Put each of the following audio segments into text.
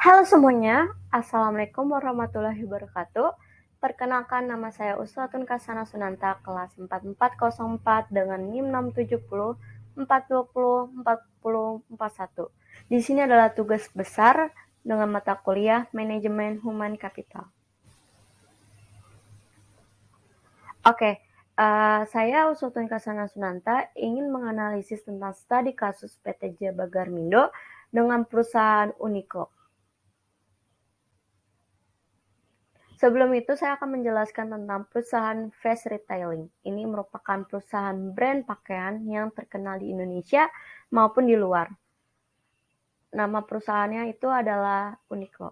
Halo semuanya, Assalamualaikum warahmatullahi wabarakatuh. Perkenalkan, nama saya Uswatun Kasana Sunanta, kelas 4404 dengan NIM 670 420 4041. Di sini adalah tugas besar dengan mata kuliah Manajemen Human Capital. Oke, saya Uswatun Kasana Sunanta ingin menganalisis tentang studi kasus PT Jabagarmindo dengan perusahaan Uniqlo. Sebelum itu, saya akan menjelaskan tentang perusahaan Fast Retailing. Ini merupakan perusahaan brand pakaian yang terkenal di Indonesia maupun di luar. Nama perusahaannya itu adalah Uniqlo.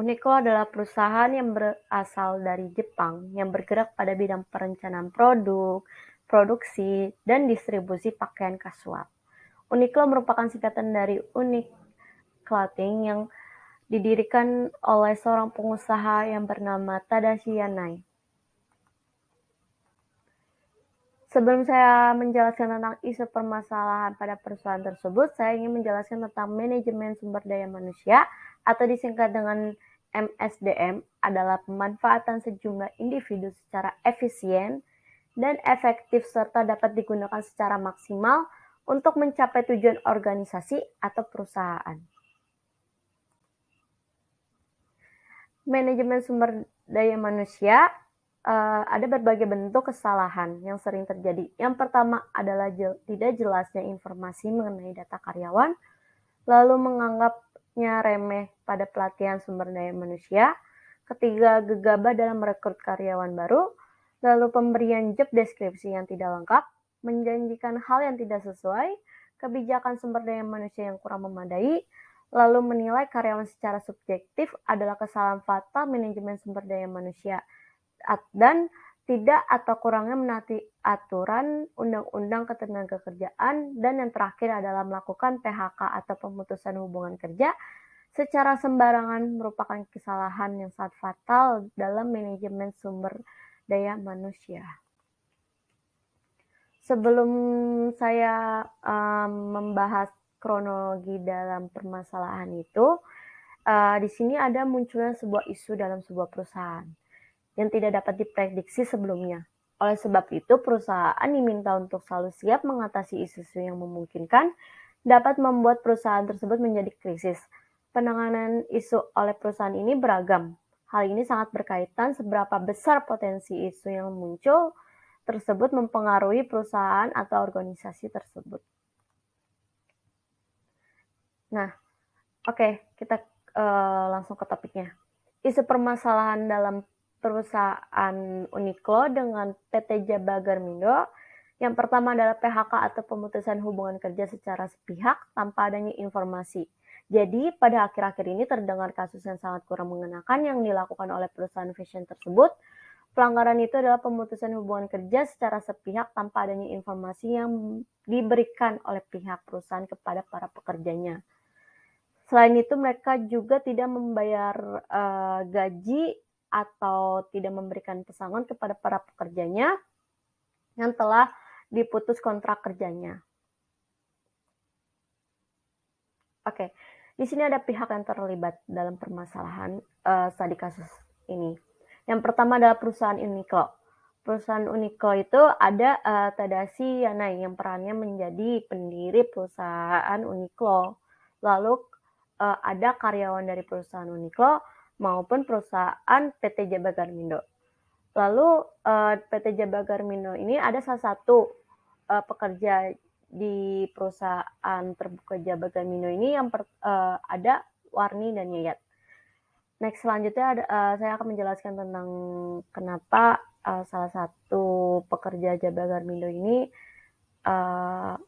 Uniqlo adalah perusahaan yang berasal dari Jepang yang bergerak pada bidang perencanaan produk, produksi, dan distribusi pakaian kasual. Uniqlo merupakan singkatan dari Unique Clothing yang didirikan oleh seorang pengusaha yang bernama Tadashi Yanai. Sebelum saya menjelaskan tentang isu permasalahan pada perusahaan tersebut, saya ingin menjelaskan tentang manajemen sumber daya manusia atau disingkat dengan MSDM adalah pemanfaatan sejumlah individu secara efisien dan efektif serta dapat digunakan secara maksimal untuk mencapai tujuan organisasi atau perusahaan. Manajemen sumber daya manusia ada berbagai bentuk kesalahan yang sering terjadi. Yang pertama adalah tidak jelasnya informasi mengenai data karyawan, lalu menganggapnya remeh pada pelatihan sumber daya manusia. Ketiga, gegabah dalam merekrut karyawan baru, lalu pemberian job deskripsi yang tidak lengkap, menjanjikan hal yang tidak sesuai, kebijakan sumber daya manusia yang kurang memadai, lalu menilai karyawan secara subjektif adalah kesalahan fatal manajemen sumber daya manusia, dan tidak atau kurangnya menaati aturan undang-undang ketenagakerjaan, dan yang terakhir adalah melakukan PHK atau pemutusan hubungan kerja secara sembarangan merupakan kesalahan yang sangat fatal dalam manajemen sumber daya manusia. Sebelum saya membahas kronologi dalam permasalahan itu, di sini ada munculnya sebuah isu dalam sebuah perusahaan yang tidak dapat diprediksi sebelumnya. Oleh sebab itu, perusahaan diminta untuk selalu siap mengatasi isu-isu yang memungkinkan dapat membuat perusahaan tersebut menjadi krisis. Penanganan isu oleh perusahaan ini beragam. Hal ini sangat berkaitan seberapa besar potensi isu yang muncul tersebut mempengaruhi perusahaan atau organisasi tersebut. Nah, oke, kita langsung ke topiknya. Isu permasalahan dalam perusahaan Uniqlo dengan PT Jabagarmindo. Yang pertama adalah PHK atau pemutusan hubungan kerja secara sepihak tanpa adanya informasi. Jadi pada akhir-akhir ini terdengar kasus yang sangat kurang mengenakan yang dilakukan oleh perusahaan fashion tersebut. Pelanggaran itu adalah pemutusan hubungan kerja secara sepihak tanpa adanya informasi yang diberikan oleh pihak perusahaan kepada para pekerjanya. Selain itu, mereka juga tidak membayar gaji atau tidak memberikan pesangon kepada para pekerjanya yang telah diputus kontrak kerjanya. Oke, di sini ada pihak yang terlibat dalam permasalahan studi kasus ini. Yang pertama adalah perusahaan Uniqlo. Perusahaan Uniqlo itu ada Tadashi Yanai yang perannya menjadi pendiri perusahaan Uniqlo. Lalu ada karyawan dari perusahaan Uniqlo maupun perusahaan PT Jabagarmindo. Lalu PT Jabagarmindo ini ada salah satu pekerja di perusahaan terbuka Jabagarmindo ini yang ada Warni dan Yayat. Next, selanjutnya saya akan menjelaskan tentang kenapa salah satu pekerja Jabagarmindo ini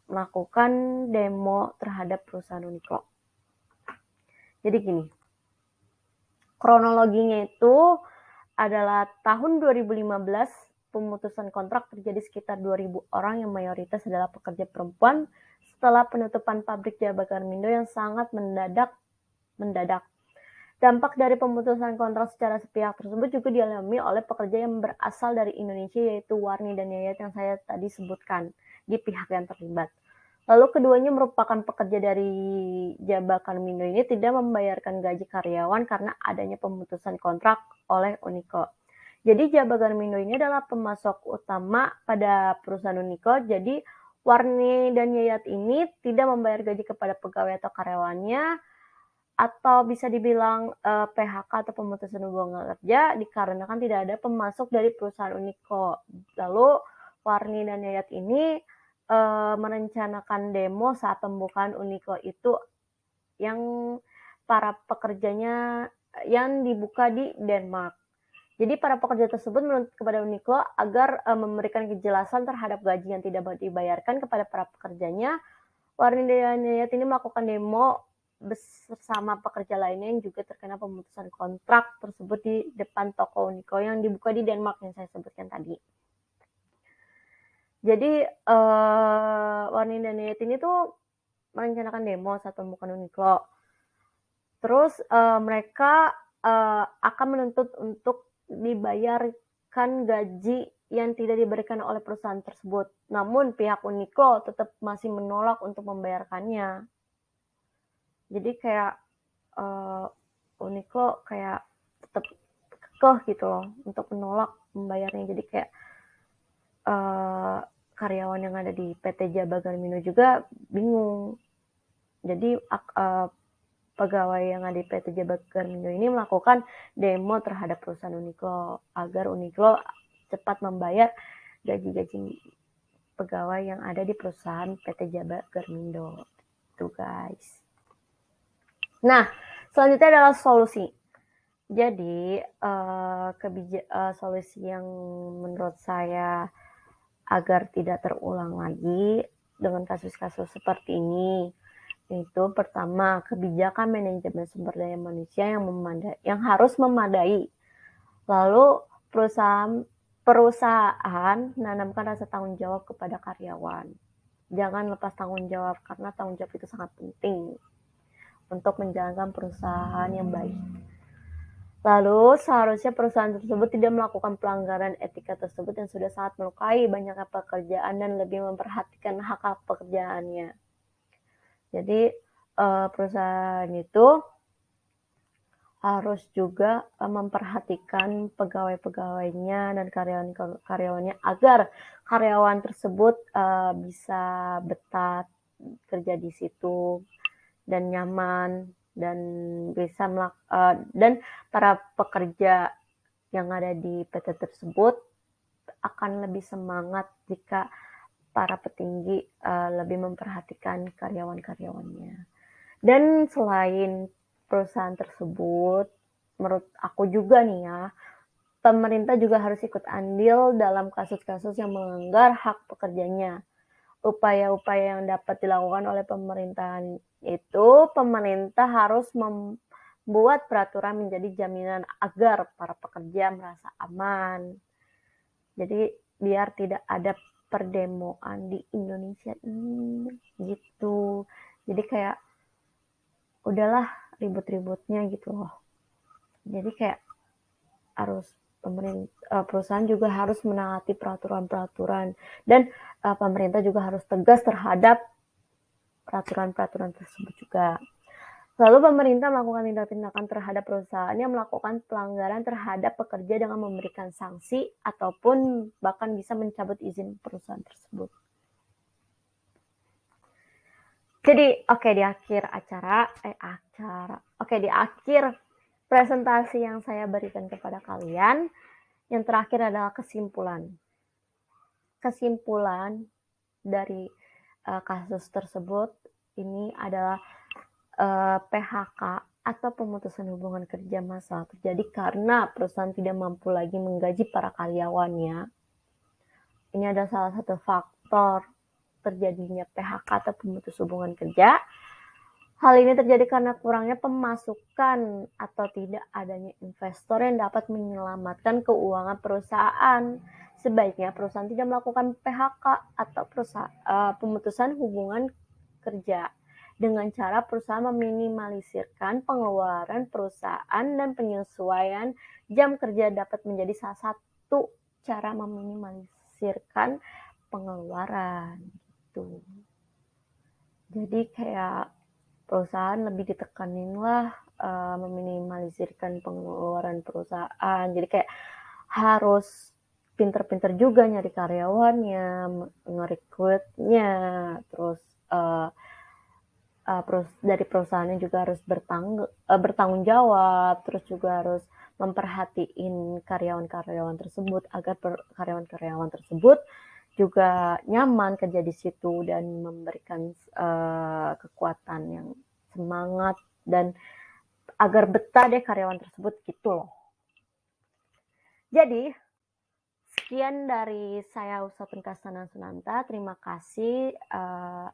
melakukan demo terhadap perusahaan Uniqlo. Jadi gini, kronologinya itu adalah tahun 2015, pemutusan kontrak terjadi sekitar 2.000 orang yang mayoritas adalah pekerja perempuan setelah penutupan pabrik Jabagarmindo yang sangat mendadak. Dampak dari pemutusan kontrak secara sepihak tersebut juga dialami oleh pekerja yang berasal dari Indonesia, yaitu Warni dan Yayat yang saya tadi sebutkan di pihak yang terlibat. Lalu keduanya merupakan pekerja dari Jaba Garmindo ini tidak membayarkan gaji karyawan karena adanya pemutusan kontrak oleh Unico. Jadi Jaba Garmindo ini adalah pemasok utama pada perusahaan Unico. Jadi Warni dan Yayat ini tidak membayar gaji kepada pegawai atau karyawannya, atau bisa dibilang PHK atau pemutusan hubungan kerja dikarenakan tidak ada pemasok dari perusahaan Unico. Lalu Warni dan Yayat ini merencanakan demo saat pembukaan Unico itu yang para pekerjanya yang dibuka di Denmark. Jadi para pekerja tersebut menuntut kepada Uniqlo agar memberikan kejelasan terhadap gaji yang tidak dibayarkan kepada para pekerjanya. Warni dan Yayat ini melakukan demo bersama pekerja lainnya yang juga terkena pemutusan kontrak tersebut di depan toko Uniqlo yang dibuka di Denmark yang saya sebutkan tadi. Jadi Warni dan Yayat ini tuh merencanakan demo saat pembukaan Uniqlo. Terus mereka akan menuntut untuk dibayarkan gaji yang tidak diberikan oleh perusahaan tersebut. Namun pihak Uniqlo tetap masih menolak untuk membayarkannya. Jadi kayak Uniqlo kayak tetap kekeh gitu loh untuk menolak membayarnya. Jadi kayak karyawan yang ada di PT Jaba Garmindo juga bingung. Jadi pegawai yang ada di PT Jaba Garmindo ini melakukan demo terhadap perusahaan Uniqlo agar Uniqlo cepat membayar gaji-gaji pegawai yang ada di perusahaan PT Jaba Garmindo. Itu guys. Nah, selanjutnya adalah solusi. Jadi solusi yang menurut saya agar tidak terulang lagi dengan kasus-kasus seperti ini, itu pertama kebijakan manajemen sumber daya manusia yang harus memadai. Lalu perusahaan menanamkan rasa tanggung jawab kepada karyawan. Jangan lepas tanggung jawab karena tanggung jawab itu sangat penting untuk menjalankan perusahaan yang baik. Lalu seharusnya perusahaan tersebut tidak melakukan pelanggaran etika tersebut yang sudah sangat melukai banyaknya pekerjaan dan lebih memperhatikan hak-hak pekerjaannya. Jadi perusahaan itu harus juga memperhatikan pegawai-pegawainya dan karyawannya agar karyawan tersebut bisa betah kerja di situ dan nyaman dan bisa dan para pekerja yang ada di PT tersebut akan lebih semangat jika para petinggi lebih memperhatikan karyawan-karyawannya. Dan selain perusahaan tersebut, menurut aku juga nih ya, pemerintah juga harus ikut andil dalam kasus-kasus yang melanggar hak pekerjanya. Upaya-upaya yang dapat dilakukan oleh pemerintahan itu, pemerintah harus membuat peraturan menjadi jaminan agar para pekerja merasa aman. Jadi biar tidak ada perdemoan di Indonesia ini gitu. Jadi kayak udahlah ribut-ributnya gitu loh. Jadi kayak harus perusahaan juga harus menaati peraturan-peraturan dan pemerintah juga harus tegas terhadap peraturan-peraturan tersebut juga. Lalu pemerintah melakukan tindak-tindakan terhadap perusahaan yang melakukan pelanggaran terhadap pekerja dengan memberikan sanksi ataupun bahkan bisa mencabut izin perusahaan tersebut. Jadi di akhir presentasi yang saya berikan kepada kalian, yang terakhir adalah kesimpulan. Kesimpulan dari kasus tersebut ini adalah PHK atau pemutusan hubungan kerja massal terjadi karena perusahaan tidak mampu lagi menggaji para karyawannya. Ini adalah salah satu faktor terjadinya PHK atau pemutus hubungan kerja. Hal ini terjadi karena kurangnya pemasukan atau tidak adanya investor yang dapat menyelamatkan keuangan perusahaan. Sebaiknya perusahaan tidak melakukan PHK atau pemutusan hubungan kerja dengan cara perusahaan meminimalisirkan pengeluaran perusahaan dan penyesuaian jam kerja dapat menjadi salah satu cara meminimalisirkan pengeluaran gitu. Jadi kayak perusahaan lebih ditekanin lah meminimalisirkan pengeluaran perusahaan. Jadi kayak harus pinter-pinter juga nyari karyawannya, ngerekrutnya, terus dari perusahaannya juga harus bertanggung jawab, terus juga harus memperhatiin karyawan-karyawan tersebut agar karyawan-karyawan tersebut juga nyaman kerja di situ dan memberikan kekuatan yang semangat dan agar betah deh karyawan tersebut gitu loh. Jadi sekian dari saya Usapin Kasana Sunanta. Terima kasih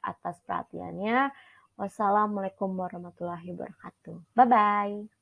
atas perhatiannya. Wassalamualaikum warahmatullahi wabarakatuh. Bye bye.